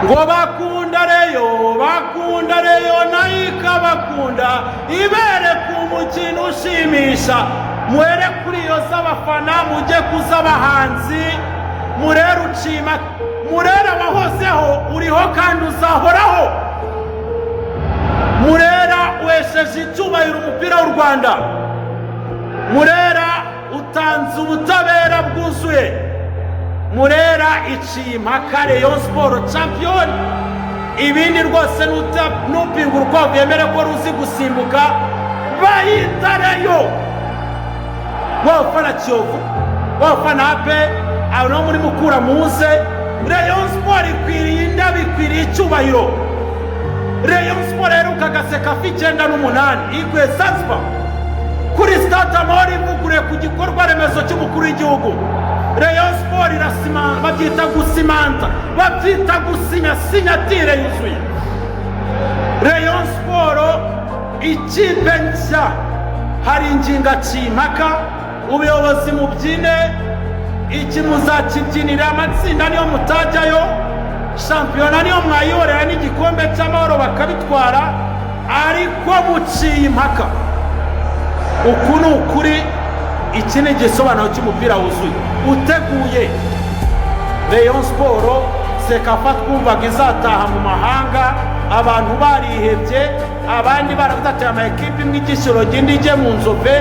ngo bakunda reyo nayo ikabakunda ibereka umukino ushimisha muhere kuri iyo z'abafana mujye kuz'abahanzi murera ucima murera wahozeho uriho kandi uzahoraho murera wesheje icyubahiro umupira w'u Rwanda murera utanze ubutabera bwuzuye murera iciye impaka Rayon Sport champion ibindi rwose nupinga urukwavu yemere ko ruzi gusimbuka bayitareyo wafana Kiyovu wafana ape abo no muri mukura muze Rayon Sport ikwiriye indabo ikwiriye icyubahiro Rayon Sport yaheruka agaseka afi 9 igwe Zanzibar kuri stade Amahoro ivugure ku gikorwa remezo cy'umukuru w'igihugu Rayon Sport irasimanta babyita gusimanta babyita gusinya sinyatire yuzuye Rayon Sport ikipe nshya hari inginga cy'impaka ubuyobozi mu byine iki muzakibyinira amatsinda niyo mutajyayo shampiyona niyo mwayiyorera n'igikombe cy'amahoro bakabitwara ariko muciye impaka uku ni ukuri iki ni igisobanuro cy'umupira wuzuye uteguye Rayon Sport sekafa twumvaga izataha mu mahanga abantu barihebye abandi baravuze ama ekipe imwe igishoro gindi ije mu nzove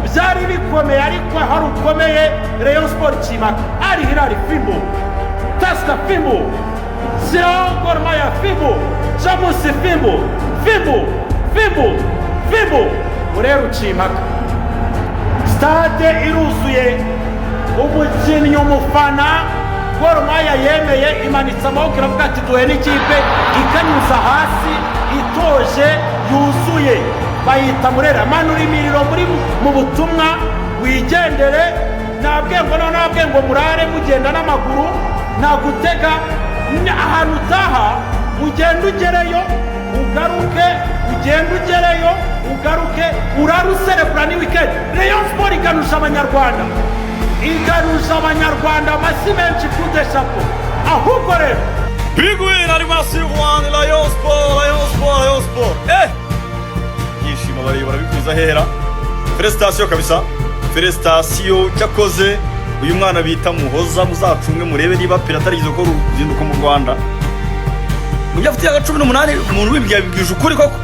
byari bikomeye ariko hari ukomeye Rayon Sport kimaka ari Hilal Fimbo Taska Fimbo Sio Gor Mahia Fimbo Jamus Fimbo urero kimaka stade iruzuye umukinnyi umufana Gor Mahia yemeye imanitse amaboko iravuga ati duhe n'ikipe ikanyuza hasi itoje yuzuye bayita murera manura imiriro muri mu butumwa wigendere nabwe ngo murare mugenda n'amaguru nagutega ahantu utaha ugenda ugereyo ugaruke ugenda ugereyo ugaruke uraruserebura ni weekend Rayon Sport iganusha abanyarwanda amasi menshi kude chapeau ahubwo rero big win ari massive one Rayon Sport yishima barabikuza hera felicitation kabisa felicitation cyakoze uyu mwana bita Muhoza muzacumwe murebe niba pirata rigize ko ruzinduka mu Rwanda mu byo afite 18 umuntu wibwije ukuri koko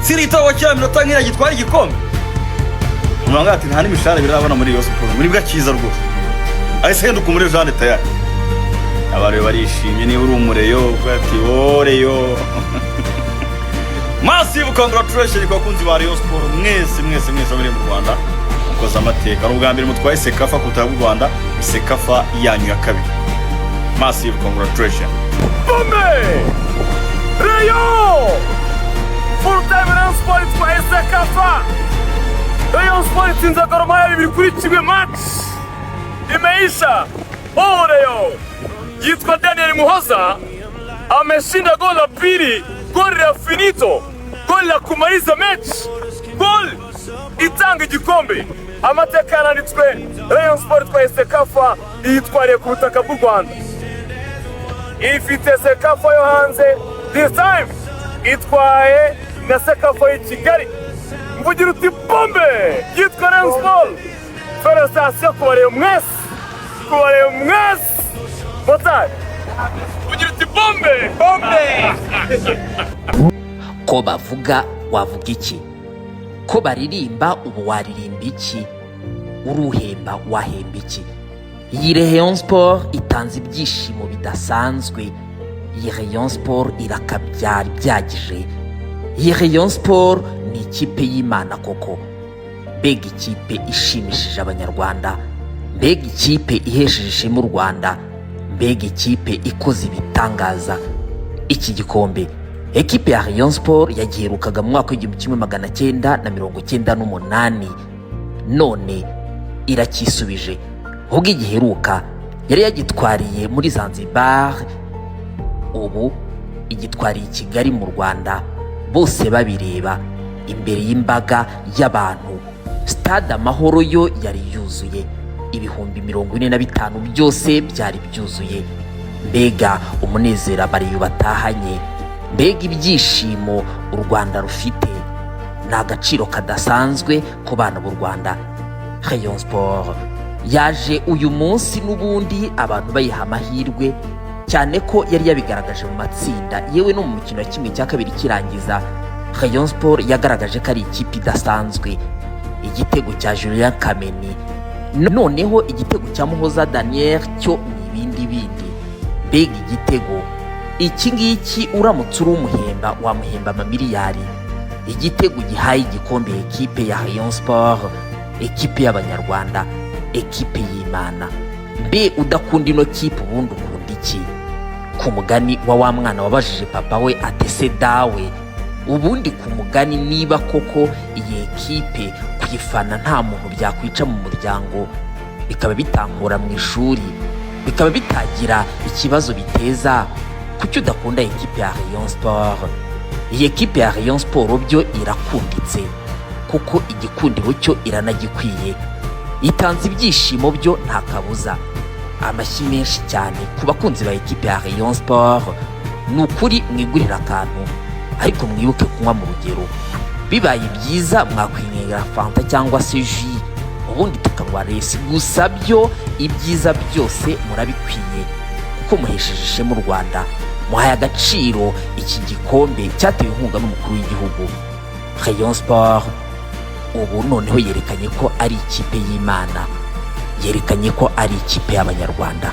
sirita wa cyami notangira gitwara igikombe umwanga ati nta nimishara birabona muri Rayon Sport muri bwakiza rwose ahise henduka muri Jeanne tayari abari barishimye ni uri umureyo bwati oreyo massive congratulations kwa kunzi ba Rayon Sport mwese muri mu Rwanda mukoza amateka n'ubwa mbere mutwaye sekafa kutaha u Rwanda sekafa yanyu ya kabiri massive congratulations Bombe Rayon full time Rayon Sport kwa sekafa Rayon Sport inza Gor Mahia 2-1 match imeisha Rayon yitwa Daniel Muhoza ameshinda goli la pili goli la finito goli la kumaliza mechi goli itanga igikombe amateka yananditswe Rayon Sport kwa sekafa yitwariye ku butaka bw'u Rwanda ifite sekafa yo hanze this time itwaye na sekafa y'i Kigali mvugira uti bombe yitwa Rayon Sport felicitation ku Rayon mwese Botari mvugira uti bombe ko bavuga wavuga iki ko baririmba ubu waririmba iki uruhemba wahemba iki iyi Rayon Sport itanze ibyishimo bidasanzwe iyi Rayon Sport irakabyara ibyagije iyi Rayon Sport ni ikipe y'Imana koko mbega ikipe ishimishije abanyarwanda mbega ikipe ihesheje ishema u Rwanda mbega ikipe ikoze ibitangaza iki gikombe ekipe ya Rayon Sport yagiherukaga mu mwaka w'1998 none irakisubije ubwo igiheruka yari yagitwariye muri Zanzibar ubu igitwariye i Kigali mu Rwanda bose babireba imbere y'imbaga y'abantu stade Amahoro yo yari yuzuye ibihumbi 45 byose byari byuzuye mbega umunezero abariyo batahanye, mbega ibyishimo u Rwanda rufite, ni agaciro kadasanzwe ku bana b'u Rwanda. Rayon Sport yaje uyu munsi n'ubundi abantu bayiha amahirwe, cyane ko yari yabigaragaje mu matsinda, yewe no mu mukino wa kimwe cya kabiri kirangiza Rayon Sport yagaragaje ko ari ikipe idasanzwe. Igitego cya Julien Kameni, noneho igitego cya Muhoza Daniel cyo ni ibindi bindi. Mbega igitego iki ngiki uramutse uri umuhemba wamuhemba amamiliyari. Igitego gihaye igikombe ekipe ya Rayon Sport, ekipe y'Abanyarwanda, ekipe y'Imana. Mbe udakunda ino kipe ubundi ukunda iki? Ku mugani wa mwana wabajije papa we atese dawe, ubundi ku mugani niba koko iyi ekipe kuyifana nta muntu byakwica mu muryango, bikaba bitankura mu ishuri, bikaba bitagira ikibazo biteza, kuki udakunda ekipe ya Rayon Sport? Iyi ekipe ya Rayon Sport byo irakunditse, kuko igikundiro cyo iranagikwiye, itanze ibyishimo byo nta kabuza. Amashyi menshi cyane ku bakunzi ba ekipe ya Rayon Sport. Ni ukuri mwigurira akantu, ariko mwibuke kunywa mu rugero. Bibaye byiza mwakwinywera fanta cyangwa se ji, ubundi tukanywa resi. Gusa byo ibyiza byose murabikwiye, kuko muhesheje ishema u Rwanda, muhaye agaciro iki gikombe cyatewe inkunga n'umukuru w'igihugu. Rayon Sport ubu noneho yerekanye ko ari ikipe y'Imana, yerekanye ko ari ikipe y'Abanyarwanda.